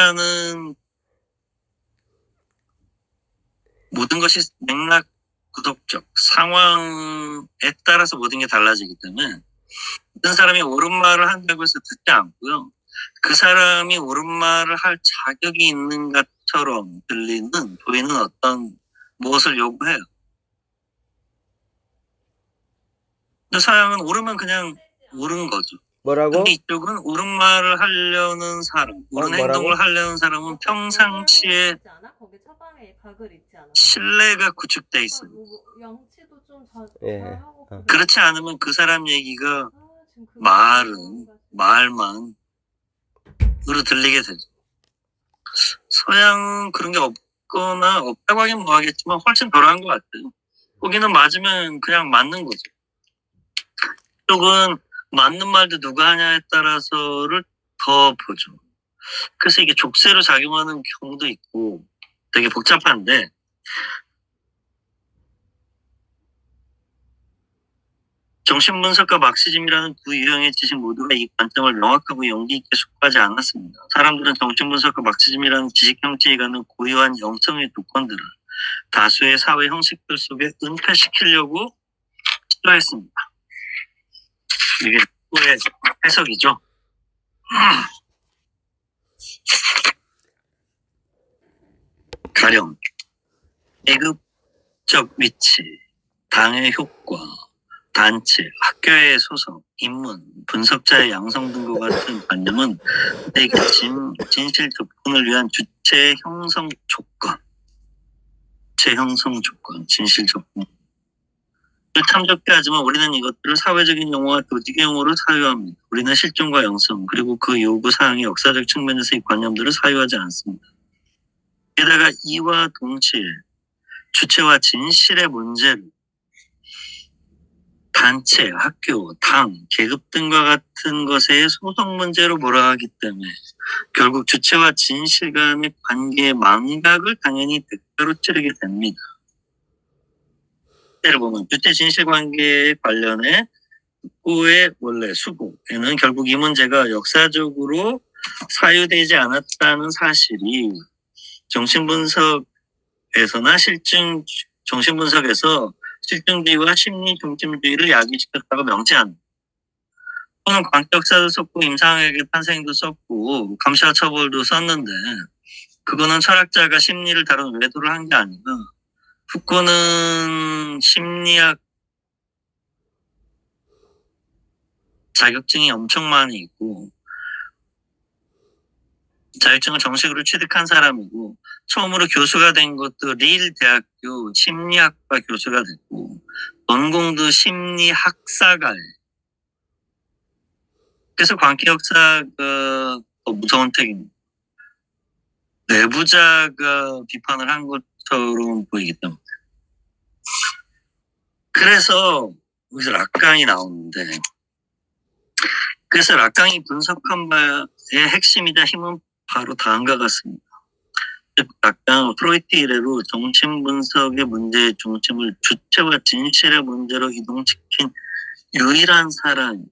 일단은 모든 것이 맥락 구독적 상황에 따라서 모든 게 달라지기 때문에 어떤 사람이 옳은 말을 한다고 해서 듣지 않고요. 그 사람이 옳은 말을 할 자격이 있는 것처럼 보이는 어떤 무엇을 요구해요. 근데 서양은 옳으면 그냥 옳은 거죠. 뭐라고? 근데 이쪽은 옳은 말을 하려는 사람, 옳은 행동을 하려는 사람은 평상시에 신뢰가 구축돼 있어요. 예. 그렇지 않으면 그 사람 얘기가 말만으로 들리게 되죠. 서양은 그런 게 없다고 하긴 뭐하겠지만 훨씬 덜한 것 같아요. 거기는 맞으면 그냥 맞는 거죠. 이쪽은 맞는 말도 누가 하냐에 따라서를 더 보죠. 그래서 이게 족쇄로 작용하는 경우도 있고 되게 복잡한데 정신분석과 막시즘이라는 두 유형의 지식 모두가 이 관점을 명확하고 용기 있게 숙고하지 않았습니다. 사람들은 정신분석과 막시즘이라는 지식 형체에 가는 고유한 영성의 조건들을 다수의 사회 형식들 속에 은폐시키려고 시도했습니다. 이게 또의 해석이죠. 가령 계급적 위치, 당의 효과, 단체, 학교의 소속, 인문, 분석자의 양성 등과 같은 관념은 내게 진실 접근을 위한 주체 형성 조건, 진실 접근. 탐욕게 하지만 우리는 이것들을 사회적인 용어와 조직의 용어로 사유합니다. 우리는 실존과 영성 그리고 그 요구 사항의 역사적 측면에서 이 관념들을 사유하지 않습니다. 게다가 이와 동시에 주체와 진실의 문제를 단체, 학교, 당, 계급 등과 같은 것의 소속 문제로 몰아가기 때문에 결국 주체와 진실 간의 관계의 망각을 당연히 대가로 치르게 됩니다. 예를 보면 주체 진실 관계에 관련해 수고의 원래 수고에는 결국 이 문제가 역사적으로 사유되지 않았다는 사실이 정신분석에서 실증주의와 심리중심주의를 야기시켰다고 명시합니다. 또는 관격사도 썼고 임상학의 탄생도 썼고 감시와 처벌도 썼는데 그거는 철학자가 심리를 다룬 외도를 한 게 아니고 푸코는 심리학 자격증이 엄청 많이 있고 자격증을 정식으로 취득한 사람이고 처음으로 교수가 된 것도 리일 대학교 심리학과 교수가 됐고 전공도 심리학사가예요. 그래서 관계역사가 더 무서운 책입니다. 내부자가 비판을 한 것처럼 보이기 때문에. 그래서 여기서 락강이 나오는데 그래서 락강이 분석한 바의 핵심이자 힘은 바로 다음과 같습니다. 락강 프로이트 이래로 정신분석의 문제의 중심을 주체와 진실의 문제로 이동시킨 유일한 사람입니다.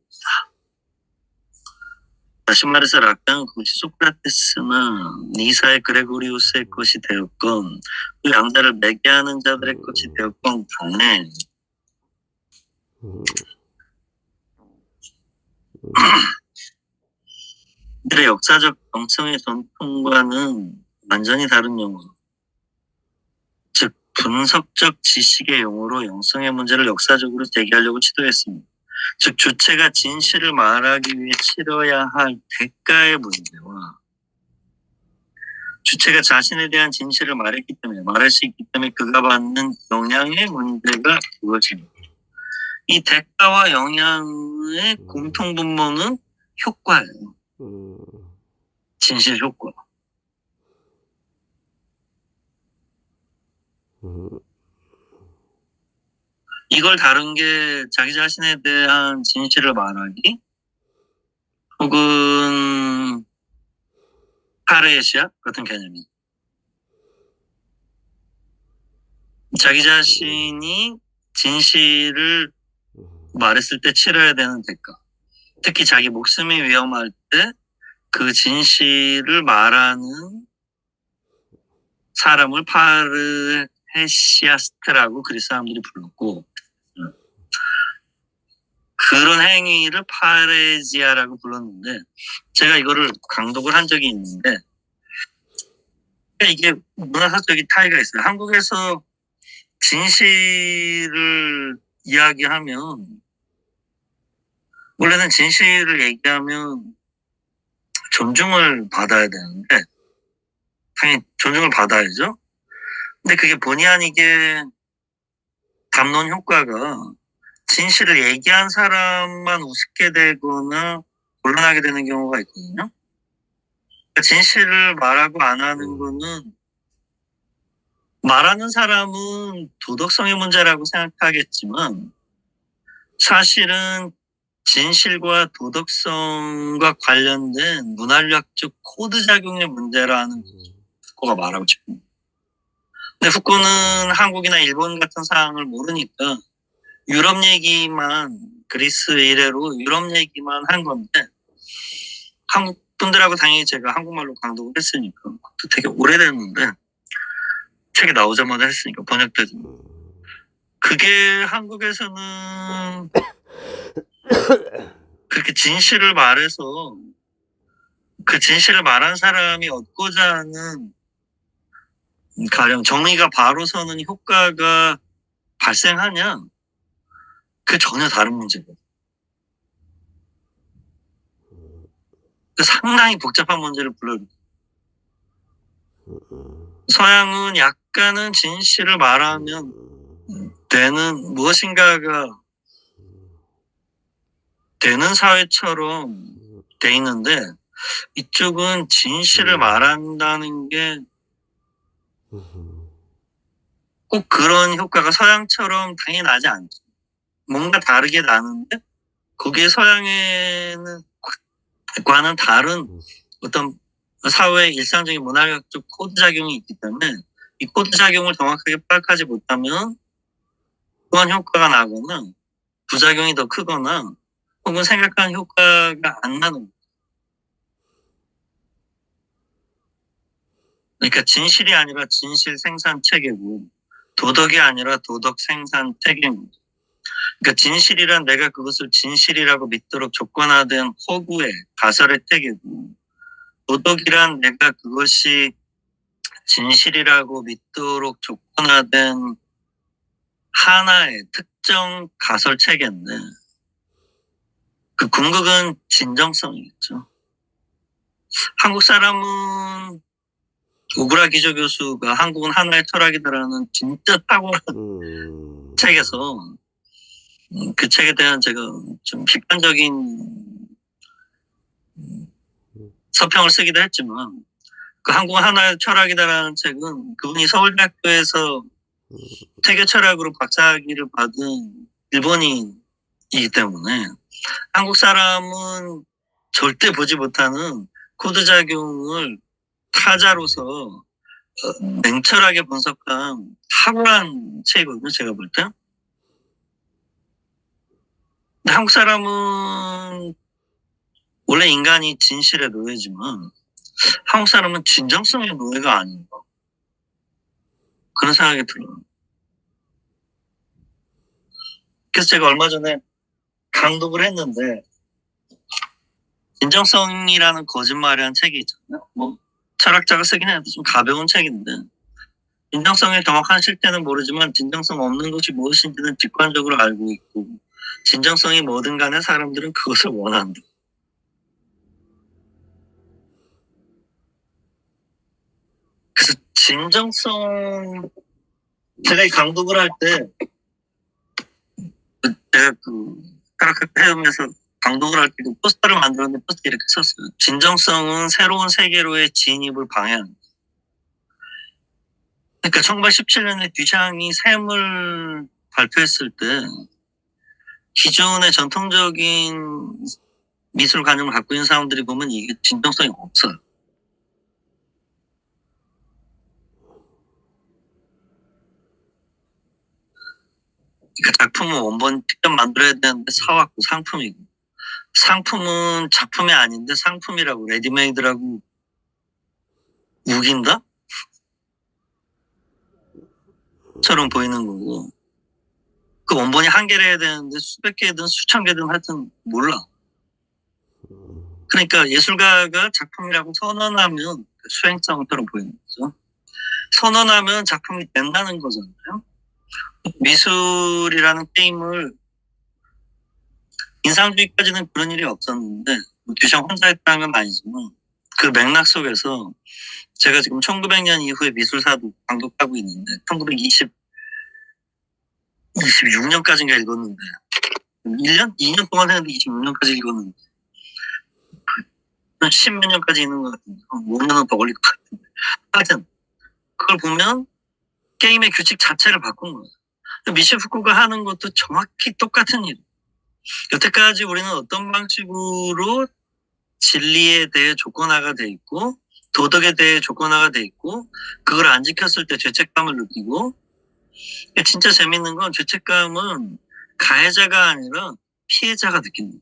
다시 말해서 락강은 굳이 소크라테스나 니사의 그레고리우스의 것이 되었건 그 양자를 매개하는 자들의 것이 되었건 간에 이들의 역사적 영성의 전통과는 완전히 다른 용어, 즉 분석적 지식의 용어로 영성의 문제를 역사적으로 제기하려고 시도했습니다. 즉 주체가 진실을 말하기 위해 치러야 할 대가의 문제와 주체가 자신에 대한 진실을 말할 수 있기 때문에 그가 받는 영향의 문제가 그것입니다. 이 대가와 영향의 공통분모는 효과예요. 진실 효과. 이걸 다룬 게 자기 자신에 대한 진실을 말하기 혹은 파레시아 같은 개념이 자기 자신이 진실을 말했을 때 치러야 되는 대가 특히 자기 목숨이 위험할 때 그 진실을 말하는 사람을 파르헤시아스트라고 그리스 사람들이 불렀고, 그런 행위를 파레지아라고 불렀는데, 제가 이거를 강독을 한 적이 있는데, 이게 문화사적인 차이가 있어요. 한국에서 진실을 이야기하면, 원래는 진실을 얘기하면 존중을 받아야 되는데, 당연히 존중을 받아야죠. 근데 그게 본의 아니게 담론 효과가 진실을 얘기한 사람만 우습게 되거나 곤란하게 되는 경우가 있거든요. 그러니까 진실을 말하고 안 하는 거는 말하는 사람은 도덕성의 문제라고 생각하겠지만 사실은 진실과 도덕성과 관련된 문화력적 코드 작용의 문제라는 후코가 말하고 싶습니다. 근데 후코는 한국이나 일본 같은 상황을 모르니까 유럽 얘기만, 그리스 이래로 유럽 얘기만 한 건데, 한국 분들하고 당연히 제가 한국말로 강독을 했으니까, 그것도 되게 오래됐는데, 책이 나오자마자 했으니까 번역되죠. 그게 한국에서는 그렇게 진실을 말해서 그 진실을 말한 사람이 얻고자 하는 가령 정의가 바로 서는 효과가 발생하냐? 그 전혀 다른 문제거든요. 상당히 복잡한 문제를 불러일으켜요. 서양은 약간은 진실을 말하면 되는 무엇인가가 되는 사회처럼 돼 있는데 이쪽은 진실을 말한다는 게 꼭 그런 효과가 서양처럼 당연하지 않죠. 뭔가 다르게 나는데 거기에 서양에는 과는 다른 어떤 사회의 일상적인 문화적 코드 작용이 있기 때문에 이 코드 작용을 정확하게 파악하지 못하면 그런 효과가 나거나 부작용이 더 크거나 혹은 생각한 효과가 안 나는 거예요. 그러니까 진실이 아니라 진실 생산 체계고 도덕이 아니라 도덕 생산 체계입니다. 그러니까 진실이란 내가 그것을 진실이라고 믿도록 조건화된 허구의 가설의 체계고 도덕이란 내가 그것이 진실이라고 믿도록 조건화된 하나의 특정 가설 체계인데 그 궁극은 진정성이겠죠. 한국 사람은 오그라 기조 교수가 한국은 하나의 철학이다라는 진짜 탁월한 책에서 그 책에 대한 제가 좀 비판적인 서평을 쓰기도 했지만 그 한국은 하나의 철학이다라는 책은 그분이 서울대학교에서 퇴계 철학으로 박사학위를 받은 일본인이기 때문에 한국 사람은 절대 보지 못하는 코드 작용을 타자로서 냉철하게 분석한 탁월한 책이거든요. 제가 볼 때. 근데 한국 사람은 원래 인간이 진실의 노예지만 한국 사람은 진정성의 노예가 아닌가 그런 생각이 들어요. 그래서 제가 얼마 전에 강독을 했는데 진정성이라는 거짓말이라는 책이 있잖아요. 뭐 철학자가 쓰긴 해도 좀 가벼운 책인데 진정성의 정확한 실태는 모르지만 진정성 없는 것이 무엇인지는 직관적으로 알고 있고 진정성이 뭐든 간에 사람들은 그것을 원한다. 그래서 진정성 제가 이 강독을 할 때 제가 그 철학학회 회원에서 강독을 할 때 포스터를 만들었는데 포스터 이렇게 썼어요. 진정성은 새로운 세계로의 진입을 방해한다. 그러니까 1917년에 듀샹이 샘을 발표했을 때 기존의 전통적인 미술관념을 갖고 있는 사람들이 보면 이게 진정성이 없어요. 그러니까 작품은 원본 직접 만들어야 되는데 사왔고 상품이고 상품은 작품이 아닌데 상품이라고 레디메이드라고 우긴다? 처럼 보이는 거고 그 원본이 한 개를 해야 되는데 수백 개든 수천 개든 하여튼 몰라. 그러니까 예술가가 작품이라고 선언하면 수행성처럼 보이는 거죠. 선언하면 작품이 된다는 거잖아요. 미술이라는 게임을 인상주의까지는 그런 일이 없었는데 듀샹 혼자 했다는 건 아니지만 그 맥락 속에서 제가 지금 1900년 이후에 미술사도 강독하고 있는데 26년까지인가 읽었는데 1년? 2년 동안 했는데 26년까지 읽었는데 10몇 년까지 있는 것 같은데 5년은 더 걸릴 것 같은데 하여튼 그걸 보면 게임의 규칙 자체를 바꾼 거예요. 미셸 후코가 하는 것도 정확히 똑같은 일. 여태까지 우리는 어떤 방식으로 진리에 대해 조건화가 돼 있고 도덕에 대해 조건화가 돼 있고 그걸 안 지켰을 때 죄책감을 느끼고 진짜 재밌는 건 죄책감은 가해자가 아니라 피해자가 느낀다.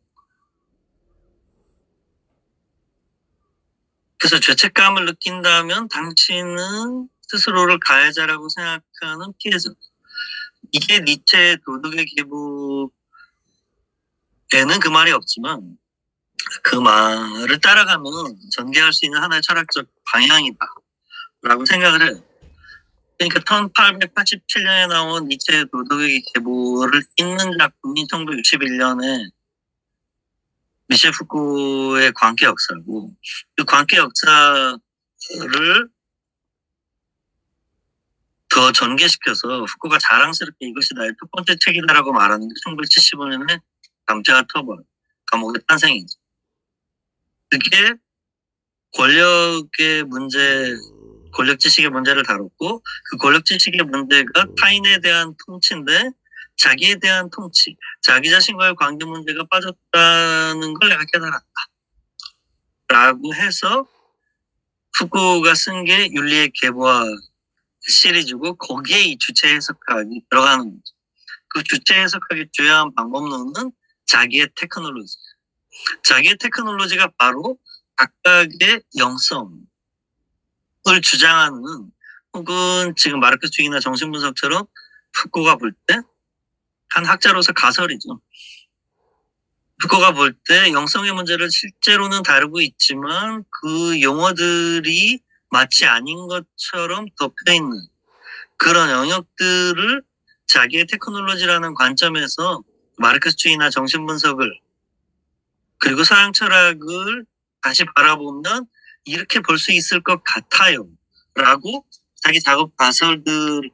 그래서 죄책감을 느낀다면 당신은 스스로를 가해자라고 생각하는 피해자. 이게 니체의 도덕의 기복에는 그 말이 없지만 그 말을 따라가면 전개할 수 있는 하나의 철학적 방향이다 라고 생각을 해요. 그러니까 1887년에 나온 니체의 도덕의 계보를 읽는 작품이 1961년에 미셸 후코의 광기 역사고 그 광기 역사를 더 전개시켜서 후코가 자랑스럽게 이것이 나의 첫 번째 책이다라고 말하는 게 1975년에 남자가 터벌 감옥의 탄생이죠. 그게 권력의 문제, 권력지식의 문제를 다뤘고 그 권력지식의 문제가 타인에 대한 통치인데 자기에 대한 통치, 자기 자신과의 관계 문제가 빠졌다는 걸 내가 깨달았다. 라고 해서 후코가 쓴 게 윤리의 계보화 시리즈고 거기에 이 주체 해석학이 들어가는 거죠. 그 주체 해석학의 주요한 방법론은 자기의 테크놀로지. 자기의 테크놀로지가 바로 각각의 영성을 주장하는 혹은 지금 마르크스 주義나 정신분석처럼 후코가 볼 때 한 학자로서 가설이죠. 후코가 볼 때 영성의 문제를 실제로는 다루고 있지만 그 용어들이 마치 아닌 것처럼 덮여있는 그런 영역들을 자기의 테크놀로지라는 관점에서 마르크스주의나 정신분석을 그리고 서양 철학을 다시 바라보면 이렇게 볼 수 있을 것 같아요 라고 자기 작업 가설들을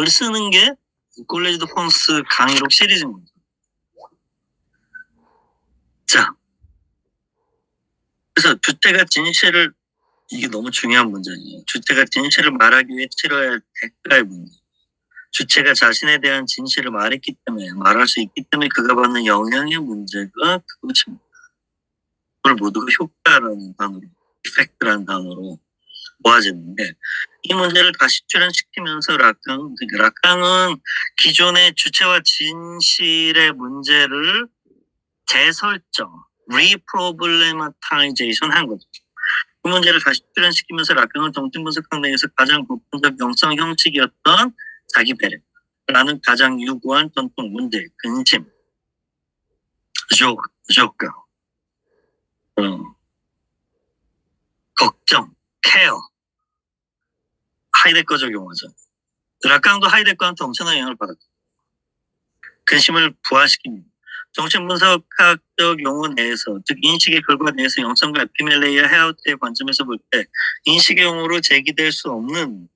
쓰는 게 콜레지 드 폰스 강의록 시리즈입니다. 자, 그래서 주체가 진실을 이게 너무 중요한 문제예요. 주체가 진실을 말하기 위해 치러야 할 대가의 문제. 주체가 자신에 대한 진실을 말했기 때문에 말할 수 있기 때문에 그가 받는 영향의 문제가 그것입니다. 그걸 모두가 효과라는 단어로, 이펙트라는 단어로 모아지는데 이 문제를 다시 출현시키면서 락강은 기존의 주체와 진실의 문제를 재설정, 리프로블레마타이제이션 한 거죠. 그 문제를 다시 출현시키면서 락강은 정신분석학 내에서 가장 보편적 영성 형식이었던 자기 배려라는 가장 유구한 전통 문제, 근심, 조가, 걱정, 케어, 하이데거적 용어죠. 락강도 하이데거한테 엄청난 영향을 받았죠. 근심을 부화시킵니다. 정신분석학적 용어 내에서, 즉 인식의 결과 내에서 영성과 에피멜레이아 헤아우트의 관점에서 볼 때 인식의 용어로 제기될 수 없는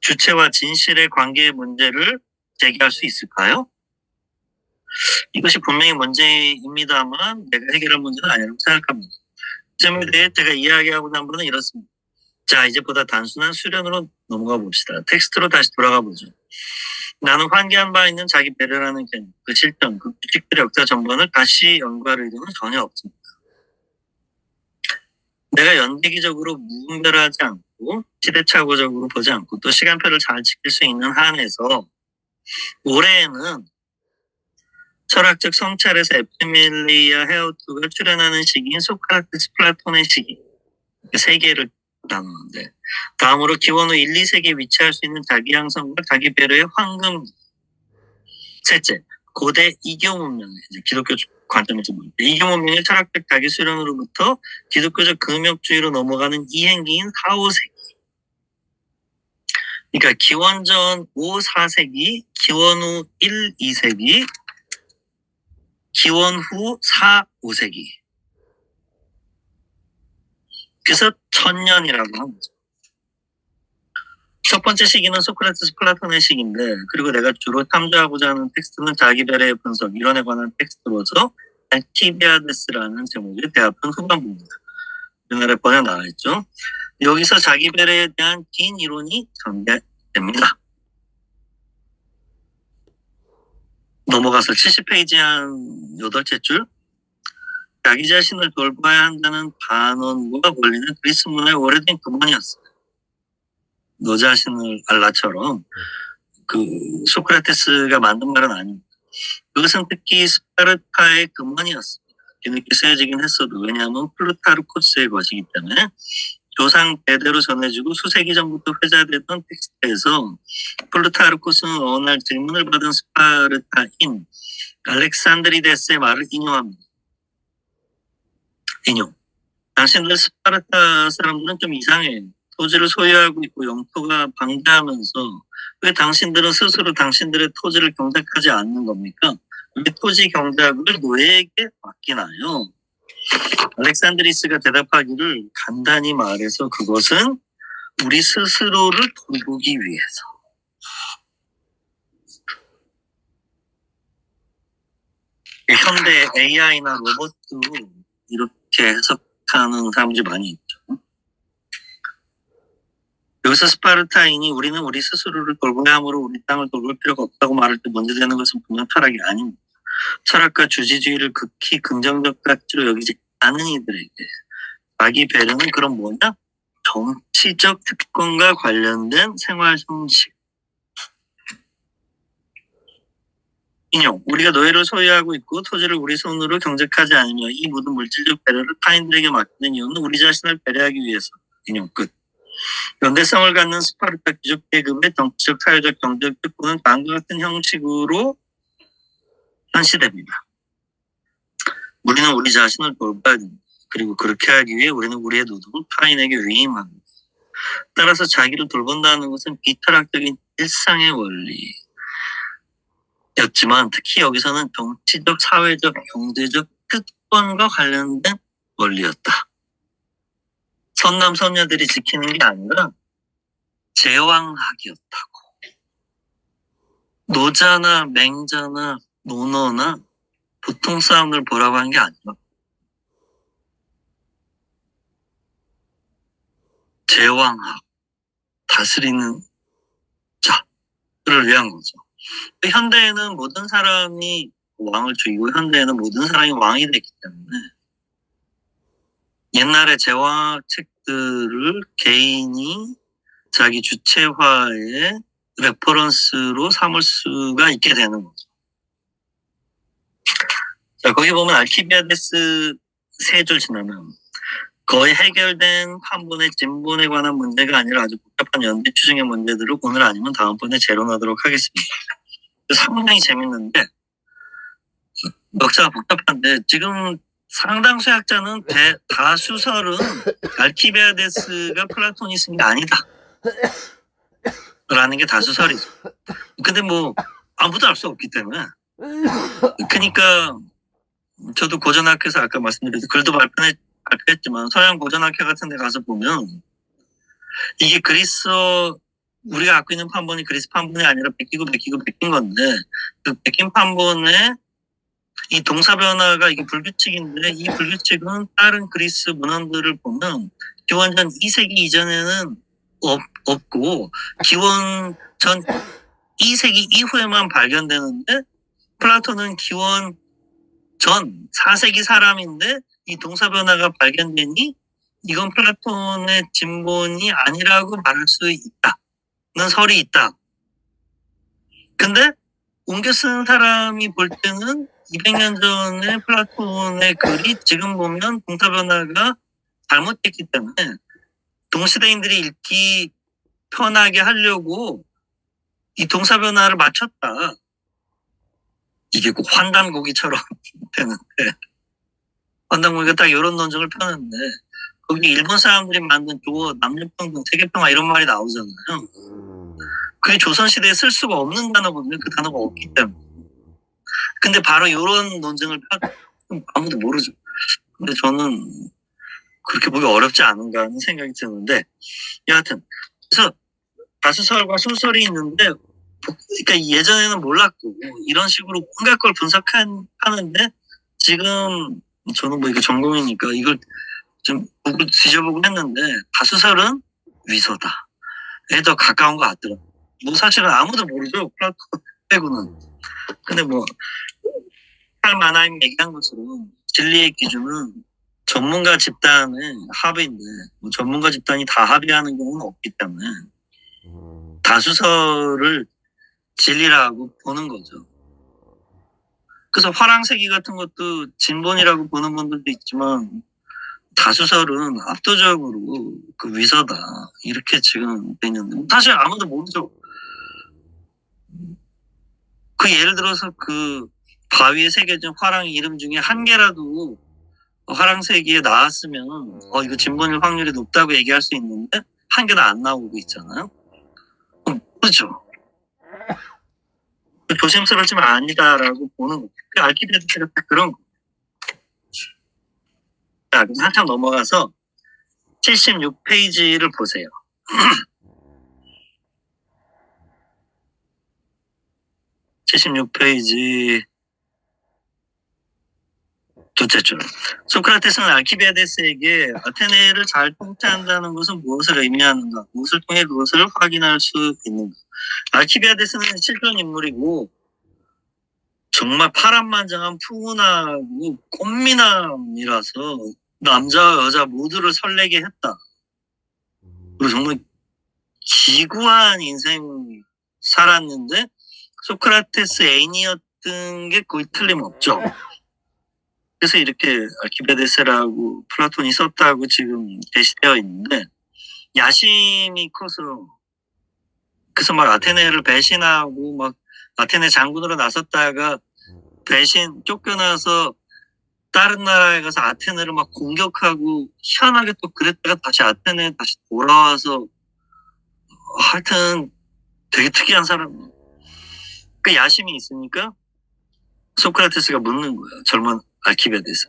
주체와 진실의 관계의 문제를 제기할 수 있을까요? 이것이 분명히 문제입니다만 내가 해결할 문제는 아니라고 생각합니다. 이 점에 대해 제가 이야기하고자 한 바는 이렇습니다. 자, 이제 보다 단순한 수련으로 넘어가 봅시다. 텍스트로 다시 돌아가 보죠. 나는 환기한 바 있는 자기 배려라는 개념, 그 실전, 그 규칙들의 역사 전반을 다시 연구할 의도는 전혀 없습니다. 내가 연대기적으로 무분별하지 않고 시대착오적으로 보지 않고 또 시간표를 잘 지킬 수 있는 한에서 올해에는 철학적 성찰에서 에피멜리아 헤오토가 출연하는 시기인 소크라테스 플라톤의 시기. 세 개를 나누는데 다음으로 기원 후 1, 2세기에 위치할 수 있는 자기 양성과 자기 배려의 황금. 셋째, 고대 이교 문명의 기독교 관점에서 볼 때 이교 문명의 철학적 자기 수련으로부터 기독교적 금욕주의로 넘어가는 이행기인 4, 5세기. 그러니까 기원전 5, 4세기, 기원 후 1, 2세기, 기원 후 4, 5세기. 그래서 1000년이라고 하는 거죠. 첫 번째 시기는 소크라테스 플라톤의 시기인데, 그리고 내가 주로 탐구하고자 하는 텍스트는 자기 배려의 분석, 이론에 관한 텍스트로서 알키비아데스라는 제목의 대합한 후반부입니다. 우리나라에 번역 나와 있죠. 여기서 자기 배려에 대한 긴 이론이 전개됩니다. 넘어가서 70페이지 한 8째 줄. 자기 자신을 돌봐야 한다는 반언과 원리는 그리스 문화의 오래된 근원이었어요. 너 자신을 알라처럼 그 소크라테스가 만든 말은 아닙니다. 그것은 특히 스파르타의 근원이었습니다. 뒤늦게 쓰여지긴 했어도 왜냐하면 플루타르코스의 것이기 때문에 조상 대대로 전해지고 수세기 전부터 회자되던 텍스트에서 플루타르코스는 어느 날 질문을 받은 스파르타인 알렉산드리데스의 말을 인용합니다. 인용. 당신들 스파르타 사람들은 좀 이상해. 토지를 소유하고 있고 영토가 방대하면서 왜 당신들은 스스로 당신들의 토지를 경작하지 않는 겁니까? 왜 토지 경작을 노예에게 맡기나요? 알렉산드리스가 대답하기를 간단히 말해서 그것은 우리 스스로를 돌보기 위해서. 현대 AI나 로봇도 이렇게 해석하는 사람들이 많이 있죠. 여기서 스파르타인이 우리는 우리 스스로를 돌봐야 하므로 우리 땅을 돌볼 필요가 없다고 말할 때 문제되는 것은 분명 철학이 아닙니다. 철학과 주지주의를 극히 긍정적 가치로 여기지 않은 이들에게 자기 배려는 그럼 뭐냐? 정치적 특권과 관련된 생활 형식. 인용. 우리가 노예를 소유하고 있고 토지를 우리 손으로 경작하지 않으며 이 모든 물질적 배려를 타인들에게 맡기는 이유는 우리 자신을 배려하기 위해서. 인용 끝. 연대성을 갖는 스파르타 귀족 계급의 정치적, 사회적, 경제적 특권은 다음과 같은 형식으로 현시됩니다. 우리는 우리 자신을 돌봐야 됩니다. 그리고 그렇게 하기 위해 우리는 우리의 노동을 타인에게 위임합니다. 따라서 자기를 돌본다는 것은 비철학적인 일상의 원리였지만 특히 여기서는 정치적, 사회적, 경제적 특권과 관련된 원리였다. 선남 선녀들이 지키는 게 아니라 제왕학이었다고. 노자나 맹자나 논어나 보통 사람들 보라고 한 게 아니라 제왕학, 다스리는 자를 위한 거죠. 현대에는 모든 사람이 왕을 죽이고 현대에는 모든 사람이 왕이 됐기 때문에 옛날에 제왕학 책들을 개인이 자기 주체화의 레퍼런스로 삼을 수가 있게 되는 거죠. 자, 거기 보면 알키비아데스 3줄 지나면 거의 해결된 판본의 진본에 관한 문제가 아니라 아주 복잡한 연대 추정의 문제들을 오늘 아니면 다음번에 재론하도록 하겠습니다. 상당히 재밌는데 역사가 복잡한데 지금 상당수 학자는 다수설은 알키비아데스가 플라톤이 쓴 게 아니다 라는 게 다수설이죠. 근데 뭐 아무도 알 수 없기 때문에 그러니까 저도 고전학회에서 아까 말씀드렸듯이 글도 발표했지만 서양 고전학회 같은 데 가서 보면 이게 그리스어 우리가 갖고 있는 판본이 그리스 판본이 아니라 베끼고 베낀 건데 그 베낀 판본에 이 동사 변화가 이게 불규칙인데 이 불규칙은 다른 그리스 문헌들을 보면 기원전 2세기 이전에는 없고 기원 전 2세기 이후에만 발견되는데 플라톤은 기원 전 4세기 사람인데 이 동사 변화가 발견되니 이건 플라톤의 진본이 아니라고 말할 수 있다는 설이 있다. 근데 옮겨 쓰는 사람이 볼 때는 200년 전에 플라톤의 글이 지금 보면 동사변화가 잘못됐기 때문에 동시대인들이 읽기 편하게 하려고 이 동사변화를 맞췄다. 이게 꼭 환단고기처럼 되는데, 환단고기가 딱 이런 논증을 펴는데, 거기 일본 사람들이 만든 조어, 남녀평등, 세계평화 이런 말이 나오잖아요. 그게 조선시대에 쓸 수가 없는 단어거든요. 그 단어가 없기 때문에. 근데 바로 이런 논증을 아무도 모르죠. 근데 저는 그렇게 보기 어렵지 않은가 하는 생각이 드는데, 여하튼 그래서 가수설과 소설이 있는데, 그러니까 예전에는 몰랐고 이런 식으로 온갖 걸 분석하는데, 지금 저는 뭐 이거 전공이니까 이걸 좀 보고 뒤져보고 했는데, 가수설은 위서다. 에 더 가까운 것 같더라고요. 뭐 사실은 아무도 모르죠. 플라톤 빼고는. 근데 뭐 칼 마나임 얘기한 것처럼 진리의 기준은 전문가 집단의 합의인데, 뭐 전문가 집단이 다 합의하는 경우는 없기 때문에 다수설을 진리라고 보는 거죠. 그래서 화랑세기 같은 것도 진본이라고 보는 분들도 있지만, 다수설은 압도적으로 그 위서다 이렇게 지금 돼 있는데, 사실 아무도 모르죠. 그 예를 들어서 그 바위에 새겨진 화랑 이름 중에 한 개라도 화랑세기에 나왔으면 이거 진본일 확률이 높다고 얘기할 수 있는데, 한 개도 안 나오고 있잖아요. 그렇죠. 조심스럽지만 아니다라고 보는 거예요. 알키비아드스가 딱 그런 거예요. 자, 그래서 한참 넘어가서 76페이지를 보세요. 76페이지 둘째 줄. 소크라테스는 알키비아데스에게 아테네를 잘 통치한다는 것은 무엇을 의미하는가? 무엇을 통해 그것을 확인할 수 있는가? 알키비아데스는 실존 인물이고 정말 파란만장한 푸근하고 꽃미남이라서 남자와 여자 모두를 설레게 했다. 그리고 정말 기구한 인생 살았는데 소크라테스 애인이었던 게 거의 틀림없죠. 그래서 이렇게 알키비아데스라고 플라톤이 썼다고 지금 제시되어 있는데, 야심이 커서 그래서 막 아테네를 배신하고 막 아테네 장군으로 나섰다가 쫓겨나서 다른 나라에 가서 아테네를 막 공격하고 희한하게 또 그랬다가 다시 아테네에 다시 돌아와서, 하여튼 되게 특이한 사람이에요. 그 야심이 있으니까 소크라테스가 묻는 거예요. 젊은 알키비아데스.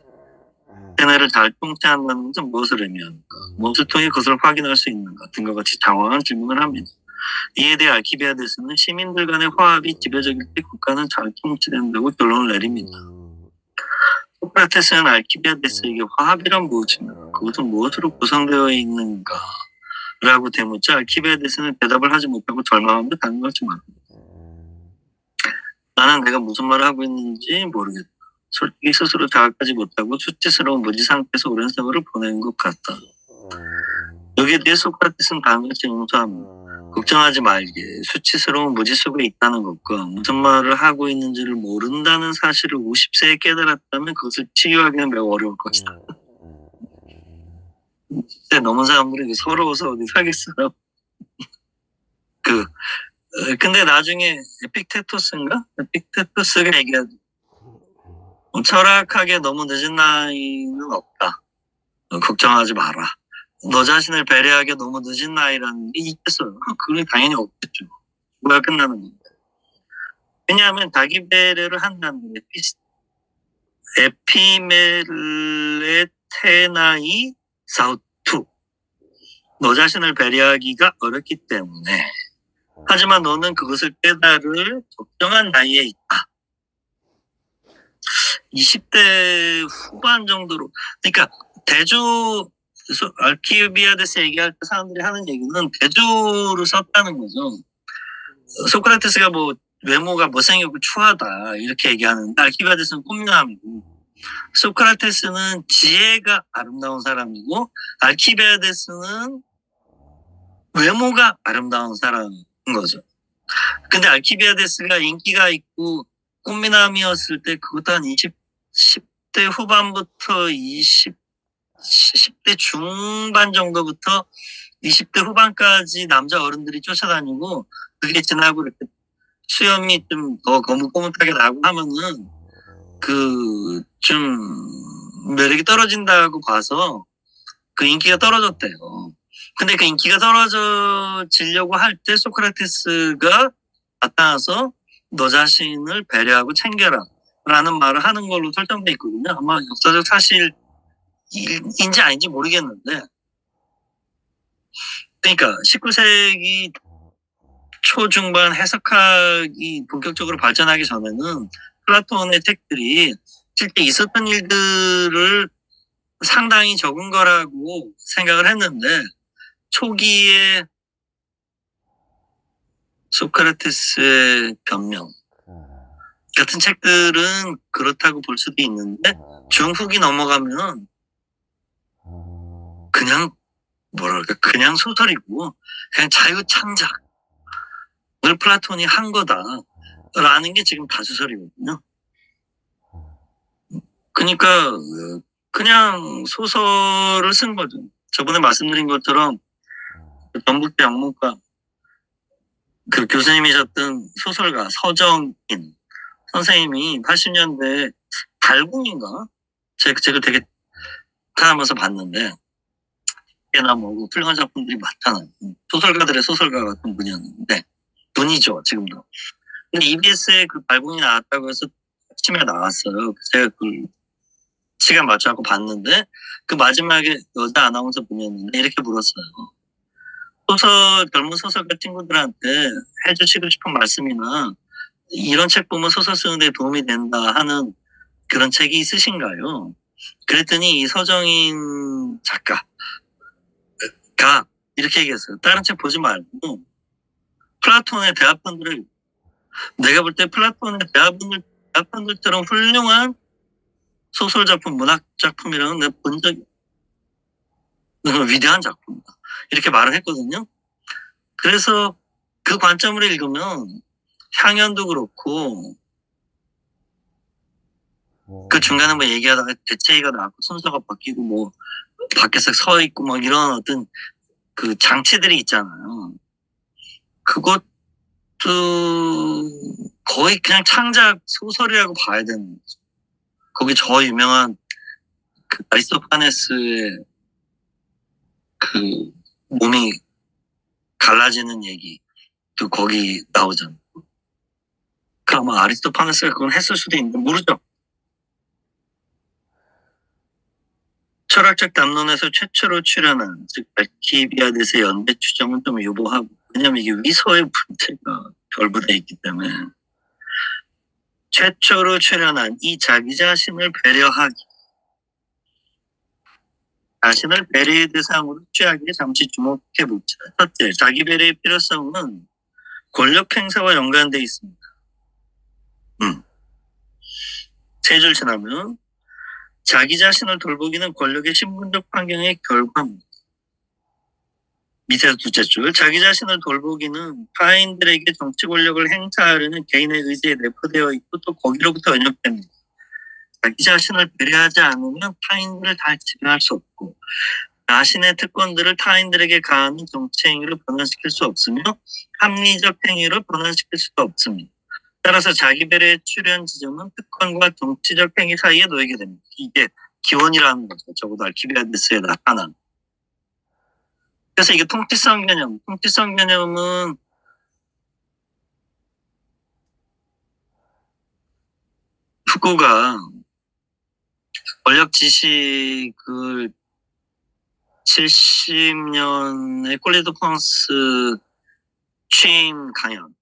아테네를 잘 통치한다는 것은 무엇을 의미하는가? 무엇을 통해 그것을 확인할 수 있는가? 등과 같이 당황한 질문을 합니다. 이에 대해 알키비아데스는 시민들 간의 화합이 지배적일 때 국가는 잘 통치된다고 결론을 내립니다. 소크라테스는 알키비아데스에게 화합이란 무엇인가? 그것은 무엇으로 구성되어 있는가? 라고 되묻자 알키비아데스는 대답을 하지 못하고 절망하며 단거지 말합니다. 나는 내가 무슨 말을 하고 있는지 모르겠다. 솔직히 스스로 자각하지 못하고 수치스러운 무지 상태에서 오랜 세월을 보낸 것 같다. 여기에 대해 소크라테스는 다음같이 응수합니다. 걱정하지 말게. 수치스러운 무지 속에 있다는 것과 무슨 말을 하고 있는지를 모른다는 사실을 50세에 깨달았다면 그것을 치유하기는 매우 어려울 것이다. 진짜 넘은 사람들이 서러워서 어디 사겠어요. 근데 나중에 에픽테토스가 얘기하죠. 철학하게 너무 늦은 나이는 없다. 걱정하지 마라. 너 자신을 배려하게 너무 늦은 나이라는 게 있겠어요. 그게 당연히 없겠죠. 뭐야 끝나는 건데. 왜냐하면 자기 배려를 한다는 게 에피메르테나이 사우투. 너 자신을 배려하기가 어렵기 때문에. 하지만 너는 그것을 깨달을 적정한 나이에 있다. 20대 후반 정도로. 그러니까 알키비아데스 얘기할 때 사람들이 하는 얘기는 대조를 썼다는 거죠. 소크라테스가 뭐 외모가 못생겼고 추하다 이렇게 얘기하는데, 알키비아데스는 꽃미남이고, 소크라테스는 지혜가 아름다운 사람이고, 알키비아데스는 외모가 아름다운 사람인 거죠. 근데 알키비아데스가 인기가 있고 꽃미남이었을 때 그것도 한 10대 후반부터 10대 중반 정도부터 20대 후반까지 남자 어른들이 쫓아다니고 그게 지나고 이렇게 수염이 좀 더 거뭇거뭇하게 나고 하면은 그 좀 매력이 떨어진다고 봐서 그 인기가 떨어졌대요. 근데 그 인기가 떨어지려고 할 때 소크라테스가 나타나서 너 자신을 배려하고 챙겨라 라는 말을 하는 걸로 설정돼 있거든요. 아마 역사적 사실인지 아닌지 모르겠는데, 그러니까 19세기 초중반 해석학이 본격적으로 발전하기 전에는 플라톤의 책들이 실제 있었던 일들을 상당히 적은 거라고 생각을 했는데, 초기에 소크라테스의 변명 같은 책들은 그렇다고 볼 수도 있는데, 중후기 넘어가면 그냥 뭐랄까 그냥 소설이고 그냥 자유창작을 플라톤이 한 거다라는 게 지금 다수설이거든요. 그러니까 그냥 소설을 쓴 거죠. 저번에 말씀드린 것처럼 전북대 영문과 그 교수님이셨던 소설가 서정인 선생님이 80년대 달궁인가? 제가 되게 타면서 봤는데, 꽤나 뭐 훌륭한 작품들이 많잖아요. 소설가들의 소설가 같은 분이었는데, 분이죠, 지금도. 근데 EBS에 그 발궁이 나왔다고 해서 아침에 나왔어요. 제가 그 시간 맞춰갖고 봤는데, 그 마지막에 여자 아나운서 분이었는데, 이렇게 물었어요. 젊은 소설가 친구들한테 해주시고 싶은 말씀이나, 이런 책 보면 소설 쓰는데 도움이 된다 하는 그런 책이 있으신가요? 그랬더니 이 서정인 작가가 이렇게 얘기했어요. 다른 책 보지 말고 플라톤의 대화편들을, 내가 볼 때 플라톤의 대화편들처럼 훌륭한 소설 작품, 문학 작품이라는 내가 본 적이 위대한 작품이다. 이렇게 말을 했거든요. 그래서 그 관점으로 읽으면 향연도 그렇고, 그 중간에 뭐 얘기하다가 대체가 나왔고 순서가 바뀌고 뭐 밖에서 서 있고 막 이런 어떤 그 장치들이 있잖아요. 그것도 거의 그냥 창작 소설이라고 봐야 되는 거죠. 거기 저 유명한 그 아리스토파네스의 그 몸이 갈라지는 얘기도 거기 나오잖아요. 그 아마 아리스토파네스가 그건 했을 수도 있는데 모르죠. 철학적 담론에서 최초로 출연한, 즉 알키비아데스의 연대 추정은 좀 유보하고, 왜냐면 이게 위서의 문제가 결부되어 있기 때문에. 최초로 출연한 이 자기 자신을 배려하기, 자신을 배려의 대상으로 취하기에 잠시 주목해보자. 첫째, 자기 배려의 필요성은 권력 행사와 연관되어 있습니다. 세 줄 지나면 자기 자신을 돌보기는 권력의 신분적 환경의 결과입니다. 밑에서 둘째 줄, 자기 자신을 돌보기는 타인들에게 정치 권력을 행사하려는 개인의 의지에 내포되어 있고 또 거기로부터 연역됩니다. 자기 자신을 배려하지 않으면 타인들을 다 지배할 수 없고, 자신의 특권들을 타인들에게 가하는 정치 행위로 변환시킬 수 없으며 합리적 행위로 변환시킬 수도 없습니다. 따라서 자기 배려의 출현 지점은 특권과 정치적 행위 사이에 놓이게 됩니다. 이게 기원이라는 거죠. 적어도 알키비아데스에 나타난. 그래서 이게 통치성 개념은 후고가 권력 지식을 70년에 콜리드 폰스 취임 강연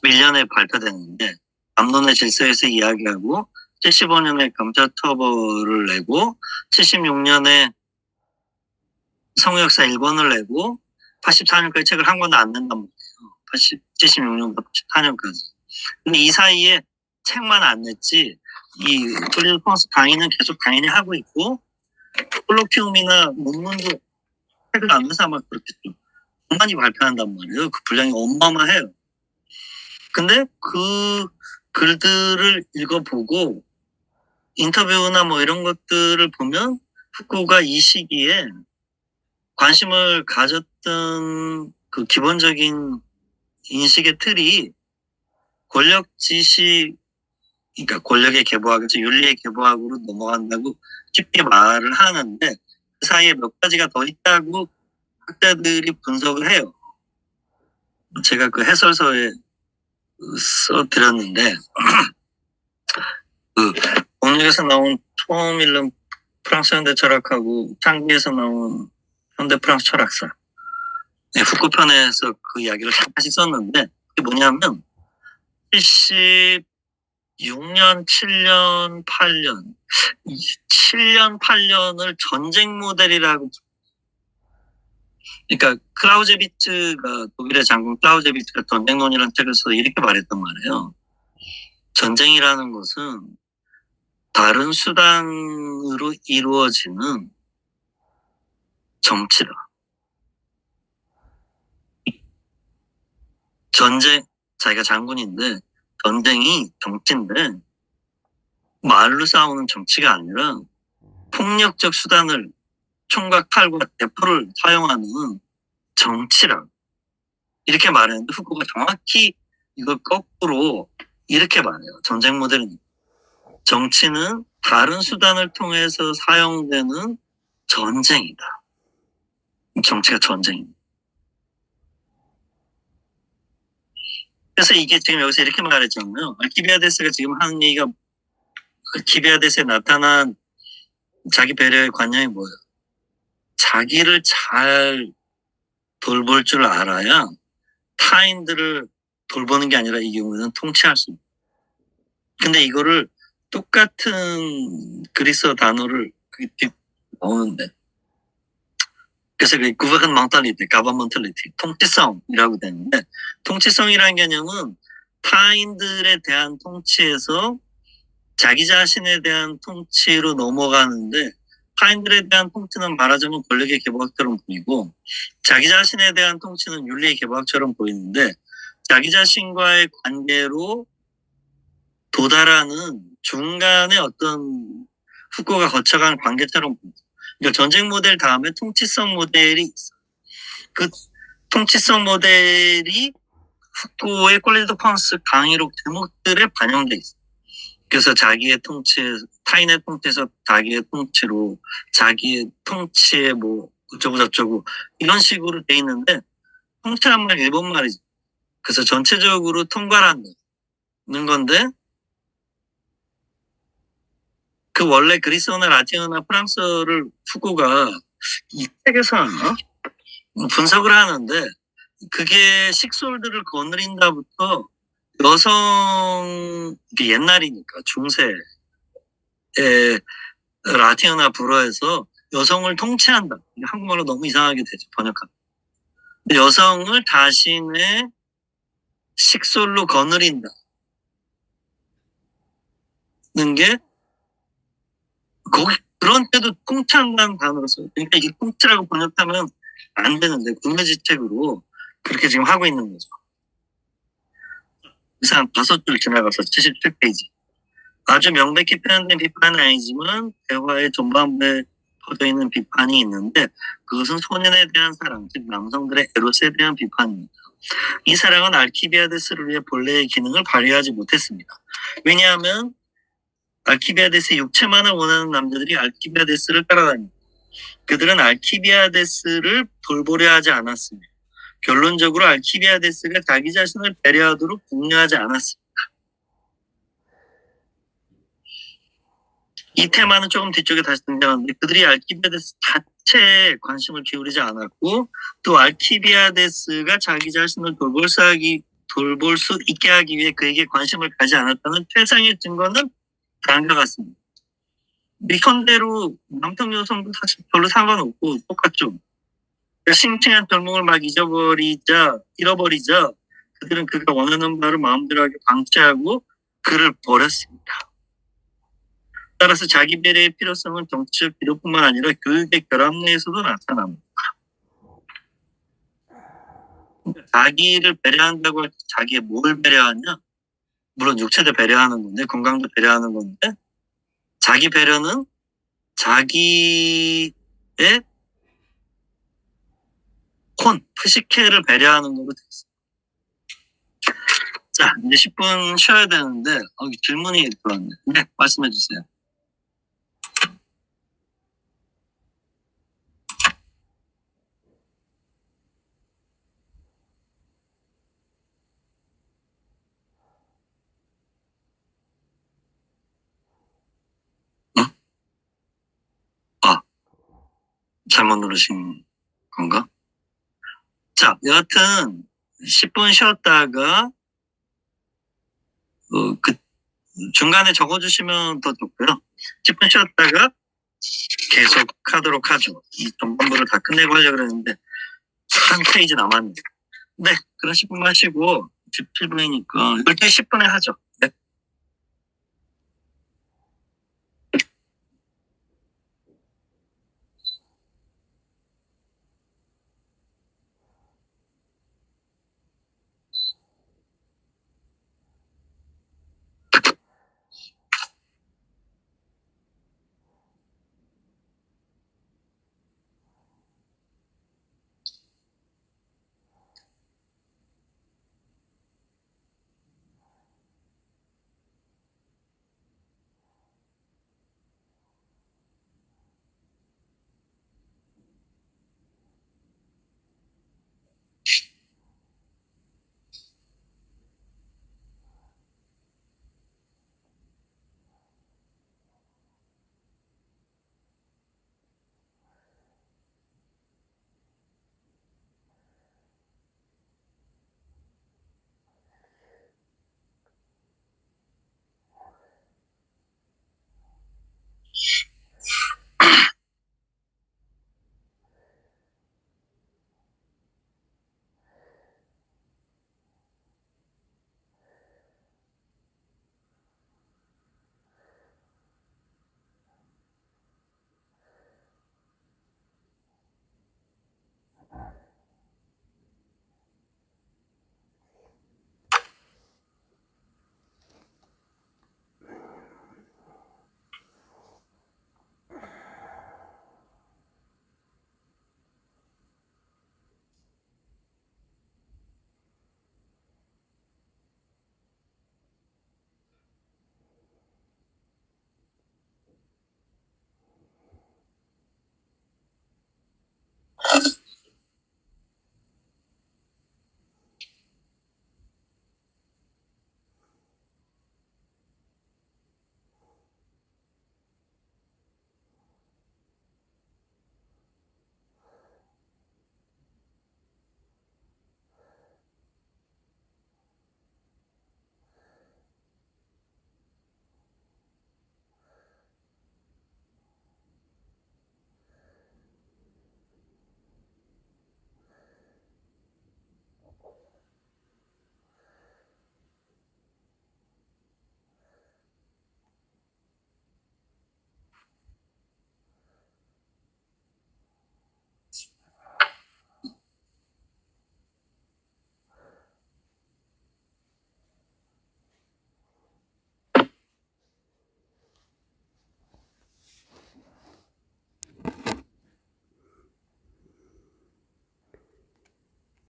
1년에 발표됐는데, 담론의 질서에서 이야기하고 75년에 감자터벌을 내고 76년에 성우역사 1권을 내고 84년까지 책을 한 권도 안 낸단 말이에요. 76년부터 84년까지. 근데 이 사이에 책만 안 냈지, 이 콜리드 폰스 강의는 계속 강연을 하고 있고, 콜로키움이나 논문도 책을 안 내서 아마 그렇겠죠. 많이 발표한단 말이에요. 그 분량이 어마어마해요. 근데 그 글들을 읽어보고 인터뷰나 뭐 이런 것들을 보면 후쿠가 이 시기에 관심을 가졌던 그 기본적인 인식의 틀이 권력 지시, 그러니까 권력의 계보학에서 윤리의 계보학으로 넘어간다고 쉽게 말을 하는데 그 사이에 몇 가지가 더 있다고 학자들이 분석을 해요. 제가 그 해설서에 써드렸는데 그 공력에서 나온 톰 밀런 프랑스 현대 철학하고 창기에서 나온 현대 프랑스 철학사 후쿠 편에서 그 이야기를 잠깐씩 썼는데 그게 뭐냐면 76년, 7년, 8년 7년, 8년을 전쟁 모델이라고, 그러니까 클라우제비츠가 독일의 장군 클라우제비츠가 전쟁론이라는 책을 써서 이렇게 말했단 말이에요. 전쟁이라는 것은 다른 수단으로 이루어지는 정치다. 전쟁, 자기가 장군인데 전쟁이 정치인데 말로 싸우는 정치가 아니라 폭력적 수단을 총과 칼과 대포를 사용하는 정치라고 이렇게 말했는데 후쿠가 정확히 이걸 거꾸로 이렇게 말해요. 전쟁 모델은 정치는 다른 수단을 통해서 사용되는 전쟁이다. 정치가 전쟁입니다. 그래서 이게 지금 여기서 이렇게 말했잖아요. 알키비아데스가 지금 하는 얘기가 알키비아데스에 나타난 자기 배려의 관념이 뭐예요? 자기를 잘 돌볼 줄 알아야 타인들을 돌보는 게 아니라 이 경우에는 통치할 수 있다. 근데 이거를 똑같은 그리스어 단어를 나오는데 그래서 그 구버넌먼탈리티, 가버먼탈리티, 통치성이라고 되는데 통치성이라는 개념은 타인들에 대한 통치에서 자기 자신에 대한 통치로 넘어가는데 타인들에 대한 통치는 말하자면 권력의 계보학처럼 보이고 자기 자신에 대한 통치는 윤리의 계보학처럼 보이는데 자기 자신과의 관계로 도달하는 중간에 어떤 후쿠가 거쳐간 관계처럼 보입니다. 그러니까 전쟁 모델 다음에 통치성 모델이 있어. 그 통치성 모델이 후쿠의 콜레드 펑스 강의록 제목들에 반영돼 있어. 그래서 자기의 통치, 타인의 통치에서 자기의 통치로, 자기의 통치에 뭐 어쩌고 저쩌고 이런 식으로 돼 있는데 통치란 말 일본 말이죠. 그래서 전체적으로 통괄하는 건데 그 원래 그리스어나 라틴어나 프랑스어를 후쿠가 이 책에서 분석을 하는데 그게 식솔들을 거느린다부터 여성 옛날이니까 중세에 라틴어나 불어에서 여성을 통치한다. 한국말로 너무 이상하게 되죠. 번역하면. 여성을 자신의 식솔로 거느린다는 게 거기 그런 때도 통치한다는 단어를 써요. 그러니까 이게 통치라고 번역하면 안 되는데 국내지책으로 그렇게 지금 하고 있는 거죠. 그래서 한 5줄 지나가서 77페이지. 아주 명백히 표현된 비판은 아니지만 대화의 전반부에 퍼져 있는 비판이 있는데 그것은 소년에 대한 사랑, 즉 남성들의 에로스에 대한 비판입니다. 이 사랑은 알키비아데스를 위해 본래의 기능을 발휘하지 못했습니다. 왜냐하면 알키비아데스의 육체만을 원하는 남자들이 알키비아데스를 따라다닙니다. 그들은 알키비아데스를 돌보려 하지 않았습니다. 결론적으로 알키비아데스가 자기 자신을 배려하도록 독려하지 않았습니다. 이 테마는 조금 뒤쪽에 다시 등장하는데 그들이 알키비아데스 자체에 관심을 기울이지 않았고 또 알키비아데스가 자기 자신을 돌볼 수 있게 하기 위해 그에게 관심을 가지 않았다는 최상의 증거는 다음과 같습니다. 현대로 남성 여성도 사실 별로 상관없고 똑같죠. 싱싱한 젊음을 막 잃어버리자 그들은 그가 원하는 바를 마음대로 하게 방치하고 그를 버렸습니다. 따라서 자기 배려의 필요성은 정치적 필요뿐만 아니라 교육의 결합 내에서도 나타납니다. 자기를 배려한다고 할 때 자기의 뭘 배려하냐? 물론 육체도 배려하는 건데 건강도 배려하는 건데 자기 배려는 자기의 푸시케를 배려하는 거로 돼 있어. 자, 이제 10분 쉬어야 되는데 질문이 들어왔네. 네, 말씀해 주세요. 잘못 누르신 건가? 자, 여하튼 10분 쉬었다가 중간에 적어주시면 더 좋고요. 10분 쉬었다가 계속 하도록 하죠. 이 전반부를 다 끝내고 하려고 그랬는데 한 페이지 남았네요. 네, 그럼 10분 마시고 17분이니까 12시 10분에 하죠.